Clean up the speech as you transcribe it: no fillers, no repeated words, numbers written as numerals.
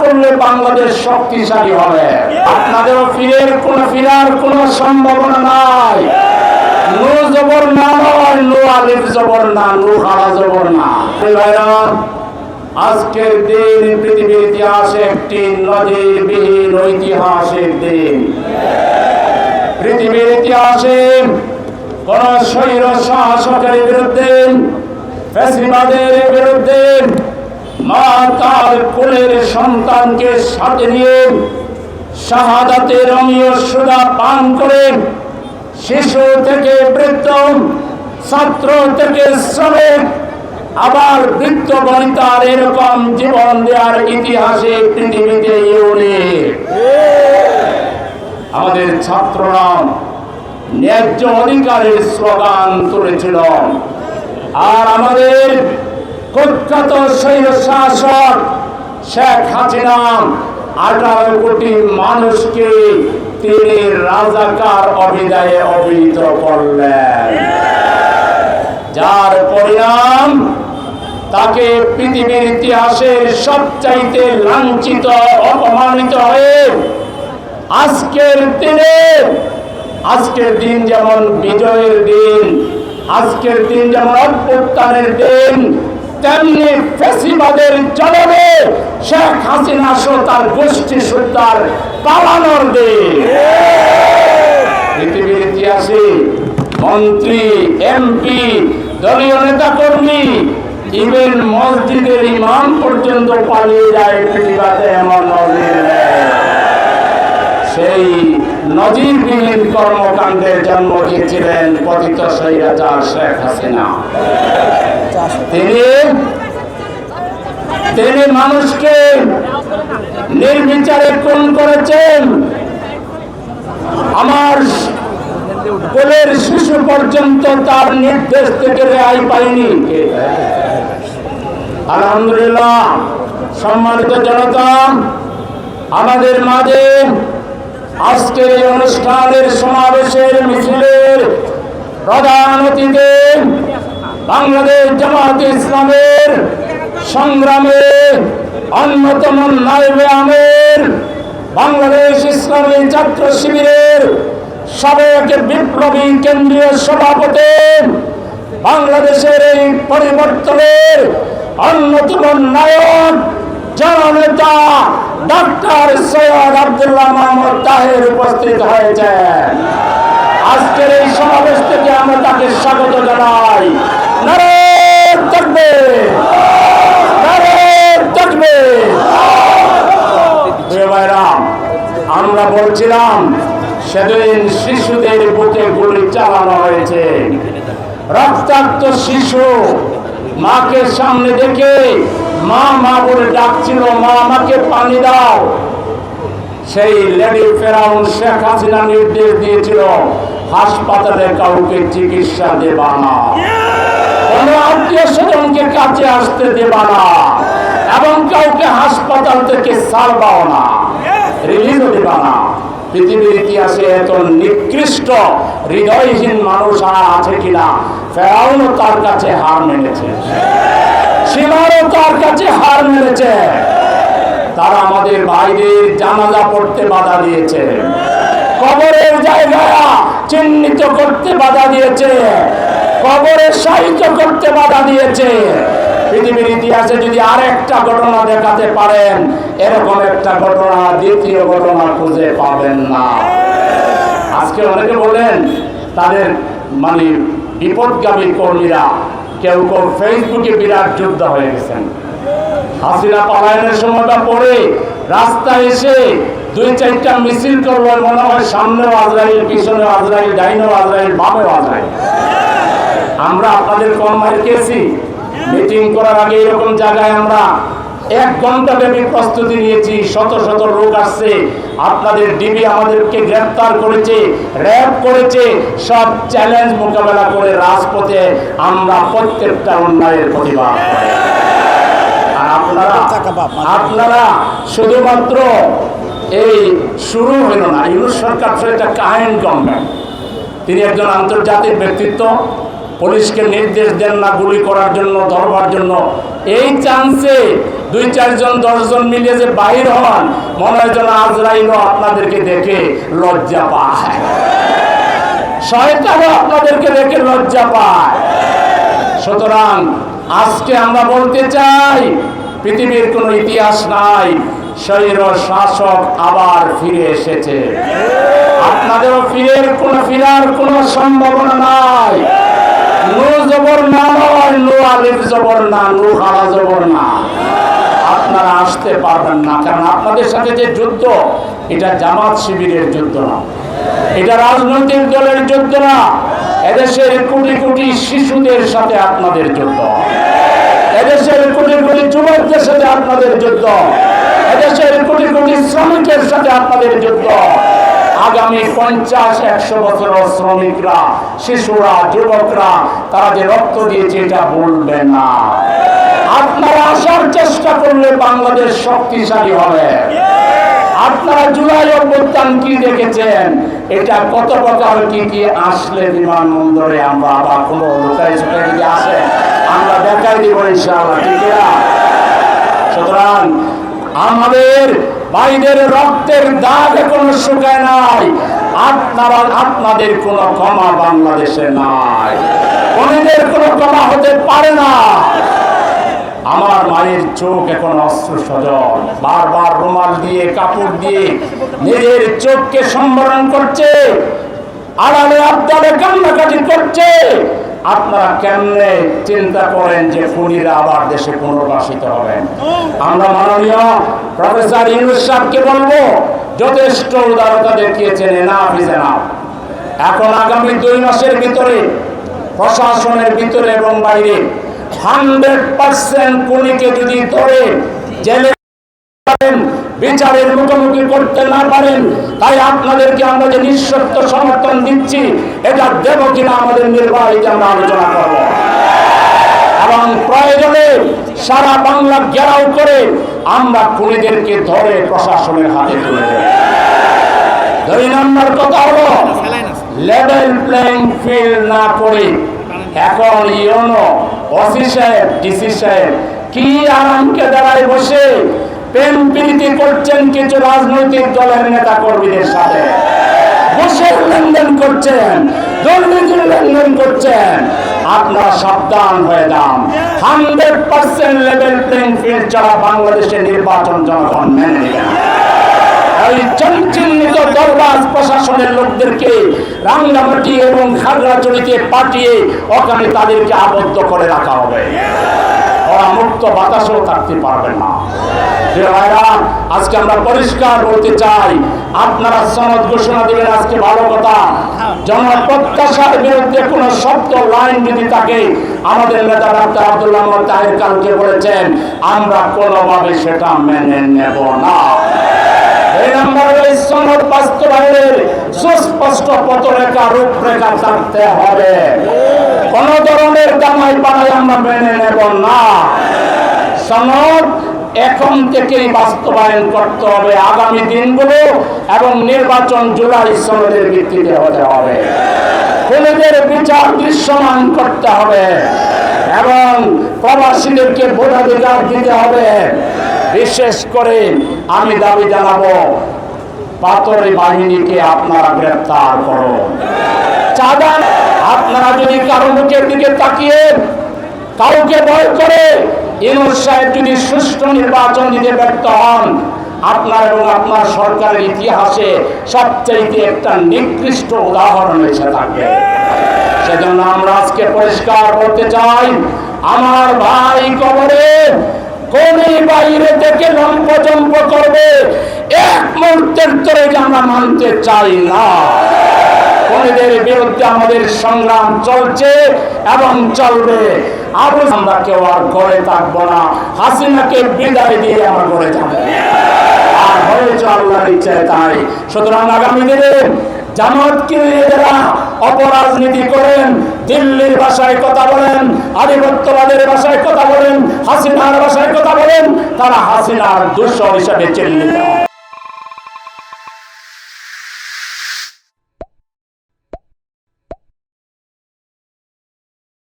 করলে বাংলাদেশ শক্তিশালী হবে। আপনাদেরও ফিরার কোনো সম্ভাবনা নাই। নো জবর না নয়, নো আলিফ জবর না, নো খাড়া জবর না। আজকের দিন পৃথিবীর ইতিহাসে একটি নজিরবিহীন ঐতিহাসিক দিন। পৃথিবীর ইতিহাসে কোন স্বৈর শাসকের বিরুদ্ধে, ফ্যাসিবাদের বিরুদ্ধে মা তার কোলের সন্তানকে সাথে নিয়ে শাহাদাতের অমীয় সুধা পান করে শিশু থেকে বৃদ্ধ, ছাত্র থেকে শ্রমিক, আবার বৃদ্ধ বনিতার এরকম জীবন দেওয়ার ইতিহাসে পৃথিবীতে ইউনিক। আমাদের ছাত্ররা ন্যায্য অধিকারের স্লোগান তুলেছিল, আর আমাদের কুখ্যাত স্বৈর শাসক শেখ হাসিনা 18 কোটি মানুষকে তিনি রাজাকার অভিধায়ে অভিহিত করলেন, যার পরিণাম তাকে পৃথিবীর ইতিহাসের সবচাইতে লাঞ্ছিত, অপমানিত হয়ে আজকের দিন যেমন বিজয়ের দিন, আজকের দিন যেমন অভ্যুত্থানের দিন, তেমনি ফ্যাসিবাদের জননে শেখ হাসিনা সহ তার গোষ্ঠী সুদ্ধার পালানোর দিন। পৃথিবীর ইতিহাসে মন্ত্রী, এমপি, দলীয় নেতা কর্মী, ইভেন মসজিদের ইমাম পর্যন্ত পালিয়ে যায় পৃথিবীতে, এমন নজির নেই। সেই নজিরবিহীন কর্মকাণ্ডের জন্ম দিয়েছিলেন পতিত স্বৈরাচার শেখ হাসিনা। তিনি মানুষকে নির্বিচারে খুন করেছেন। আমার কোলের শিশু পর্যন্ত তার নির্দেশ থেকে রেহাই পায়নি। আলহামদুলিল্লাহ, সম্মানিত জনতা, আমাদের মাঝে আজকের এই অনুষ্ঠানের সমাবেশের মিছিলের প্রধান অতিথি বাংলাদেশ জামায়াতে ইসলামের সংগ্রামে অন্যতম নায়েবে আমির, বাংলাদেশ ইসলামী ছাত্র শিবিরের সাবেক বিপ্লবী কেন্দ্রীয় সভাপতি, বাংলাদেশের এই পরিবর্তনের অন্যতম নায়ক জননেতা ডক্টর সৈয়দ আব্দুল্লাহ মোহাম্মদ তাহের উপস্থিত হয়েছেন। আজকের এই সমাবেশ থেকে আমরা তাকে স্বাগত জানাই। নারে তাকবীর, নারে তাকবীর। প্রিয় ভাইরা, আমরা বলছিলাম সেদিন শিশুদের বুকে গুলি চালানো হয়েছে। রক্তাক্ত শিশু মাকে সামনে দেখে মা মা বলে ডাকছিল, মা আমাকে পানি দাও। সেই লেডি ফেরাউন শেখ হাসিনা নির্দেশ দিয়েছিল, হাসপাতালে কাউকে চিকিৎসা দেবা না, কোন আত্মীয় স্বজনকে কাছে আসতে দেবা না, এবং কাউকে হাসপাতাল থেকে ছাড়বাও না, রিলিজও দেবা না। পৃথিবীর ইতিহাসে এত নিকৃষ্ট হৃদয়হীন মানুষ আর আছে কিনা? ফেরাউনও তার কাছে হার মেনেছে, সীমারও তার কাছে হার মেনেছে। তারা আমাদের ভাইদের জানাজা পড়তে বাধা দিয়েছে, কবরের জায়গা চিহ্নিত করতে বাধা দিয়েছে, কবরে শায়িত করতে বাধা দিয়েছে। পৃথিবীর ইতিহাসে যদি আরেকটা ঘটনা দেখাতে পারেন, এরকম একটা ঘটনা দ্বিতীয় ঘটনা খুঁজে পাবেন না। আজকে অনেকে বলেন তাদের বিপদগামী কর্মীরা কেউ কেউ ফেসবুকে বিরাট যোদ্ধা হয়ে গেছেন। হাসিনা পালায়নের সময়টা পরে রাস্তায় এসে 2-4টা মিছিল করবো, মনে হয় সামনেও আজরাইল, পিছনেও আজরাইল, ডাইনেও আজরাইল, বামেও আজরাইল। আমরা আপনাদের কম মার খেয়েছি। মিটিং করার আগে এরকম জায়গায় আমরা 1 ঘন্টা ব্যাপী প্রস্তুতি নিয়েছি। শত শত লোক আসছে, আপনাদের ডিবি আমাদেরকে গ্রেফতার করেছে, র্যাব করেছে, সব চ্যালেঞ্জ মোকাবেলা করে রাজপথে আমরা প্রত্যেকটা অন্যায়ের প্রতিবাদ করি। আর আপনারা শুধুমাত্র এই শুরু হইল না, ইউনুস সরকার একটা কাহিনী গভর্নমেন্ট, তিনি একজন আন্তর্জাতিক ব্যক্তিত্ব, পুলিশকে নির্দেশ দেন না গুলি করার জন্য, ধরবার জন্য। এই চান্সে 2-4 জন 10 জন মিলে যে বাহির হন, মনে হয় যেন আজরাইলও আপনাদেরকে দেখে লজ্জা পায়, শয়তানও আপনাদেরকে দেখে লজ্জা পায়। সুতরাং আজকে আমরা বলতে চাই, পৃথিবীর কোনো ইতিহাস নাই, স্বৈর শাসক আবার ফিরে এসেছে। আপনাদেরও ফিরার কোনো সম্ভাবনা নাই। নূ জবর না নয়, নূ আলিফ জবর না, নূ হারা জবর না। আপনারা আসতে পারবেন না, কারণ আপনাদের সাথে যে যুদ্ধ, এটা জামাত শিবিরের যুদ্ধ না, এটা রাজনৈতিক দলের যুদ্ধ না, এদেশের কোটি কোটি শিশুদের সাথে আপনাদের যুদ্ধ, এদেশের কোটি কোটি যুবকদের সাথে আপনাদের যুদ্ধ, এদেশের কোটি কোটি শ্রমিকের সাথে আপনাদের যুদ্ধ। আগামী 50-100 বছর শ্রমিকরা, শিশুরা, যুবকরা তারা যে রক্ত দিয়েছে এটা বলবে না। আপনারা আসার চেষ্টা করলে বাংলাদেশ শক্তিশালী হবে। আপনারা জুলাই অভ্যুত্থান কি দেখেছেন, এটা কত প্রকার কি কি আসলে বিমানবন্দরে আমরা আবার কোনো লোকাই ছোটাই যদি আসে আমরা দেখাই দিব ইনশাআল্লাহ, ঠিক না? সুতরাং আমাদের ভাইদের রক্তের দাগ এখনো শুকায় নাই। আপনাদের কোনো ক্ষমা বাংলাদেশে নাই, কোনদের কোনো ক্ষমা হতে পারে না। আমার মায়ের চোখ এখন অশ্রু সজল, বারবার রুমাল দিয়ে কাপড় দিয়ে নিজের চোখকে সম্বরণ করছে, আড়ালে আবদালে কান্নাকাটি করছে। আপনারা কেমনে চিন্তা করেন যে খুনিরা আবার দেশে পুনর্বাসিত হবেন? আমরা মাননীয় প্রফেসর ইউনূস সাহেবকে বলবো, যথেষ্ট উদারতা দেখিয়েছেন, এনাফ ইজ এনাফ। এখন আগামী 2 মাসের ভিতরে প্রশাসনের ভিতরে এবং বাইরে 100% খুনিকে যদি ধরে জেলে বিচারের মুখোমুখি করতে না পারেন, তাই আপনাদেরকে আমরা যে নিঃশর্ত সমর্থন দিচ্ছি, এটা দেব কিনা আমাদের নির্বাহীতে আমরা আলোচনা করব, এবং প্রয়োজনে সারা বাংলা ঘেরাও করে আমরা খুনিদেরকে ধরে প্রশাসনের হাতে তুলে দেব। 2 নম্বর কথা হলো, লেভেল প্লেইং ফিল্ড না করে এখন ইউনো, ওসি সাহেব, ডিসি সাহেব কি আরামকে দাঁড়ায় বসে প্রেম প্রীতি করছেন কিছু রাজনৈতিক দলের নেতা কর্মীদের সাথে, বসে লেনদেন করছেন, দুর্নীতির লেনদেন করছেন। আপনারা সাবধান হয়ে যান। 100% লেভেল প্লেইং ফিল্ড ছাড়া বাংলাদেশের নির্বাচন জনগণ মেনে নেবে না। এই চঞ্চলিত দরবাজ প্রশাসনের লোকদেরকে রাঙ্গামাটি এবং খাগড়াছড়িতে পাঠিয়ে ওখানে তাদেরকে আবদ্ধ করে রাখা হবে, ওরা মুক্ত বাতাসেও থাকতে পারবে না। আজকে আমরা পরিষ্কার বলতে চাই, আপনারা সনদ ঘোষণা দিবেন, আজকে ভালো কথা। জনপ্রত্যাশার বিরুদ্ধে কোন শব্দ লাইন যদি থাকে, আমাদের নেতা ডাক্তার আব্দুল্লাহ মোহাম্মদ তাহের কালকে বলেছেন, আমরা কোনোভাবে সেটা মেনে নেব না। এই নম্বরে সনদ বাস্তবায়নের সুস্পষ্ট পথরেখা, রূপরেখা থাকতে হবে। কোন ধরনের দামাই পাড়ায় আমরা মেনে নেব না। সনদ এখন থেকেই বাস্তবায়ন করতে হবে আগামী দিনগুলো, এবং নির্বাচন জুলাই সনদের ভিত্তিতে হতে হবে। খুনিদের বিচার দৃশ্যমান করতে হবে এবং প্রবাসীদেরকে ভোটাধিকার দিতে হবে। বিশেষ করে আমি দাবি জানাবো, পাথরি বাহিনীকে আপনারা গ্রেফতার করুন। চাঁদা, আপনারা যদি কারো মুখের দিকে তাকিয়ে কাউকে ভয় করে ইউনূস সাহেব যদি সুষ্ঠু নির্বাচন দিতে ব্যর্থ হন, আপনার এবং আপনার সরকারের ইতিহাসে সবচাইতে একটা নিকৃষ্ট উদাহরণ এসে থাকবে। সেজন্য আমরা আজকে পরিষ্কার করতে চাই, আমার ভাই কবরে কোনই বাইরে থেকে লম্পজম্প করবে, এক মুহূর্তের তরে আমরা মানতে চাই না। খুনিদের বিরুদ্ধে আমাদের সংগ্রাম চলছে এবং চলবে। আমরা কেউ আর ঘরে থাকবো না, হাসিনাকে বিদায় দিয়ে আমরা ঘরে যাবো, আর হয়েছে আল্লাহর ইচ্ছায় তাই। সুতরাং আগামী দিনে জামাতকে যারা অপরাজনীতি করেন, দিল্লির ভাষায় কথা বলেন, আধিপত্যবাদের ভাষায় কথা বলেন, হাসিনার ভাষায় কথা বলেন, তারা হাসিনার দূষর হিসাবে চিহ্নিত।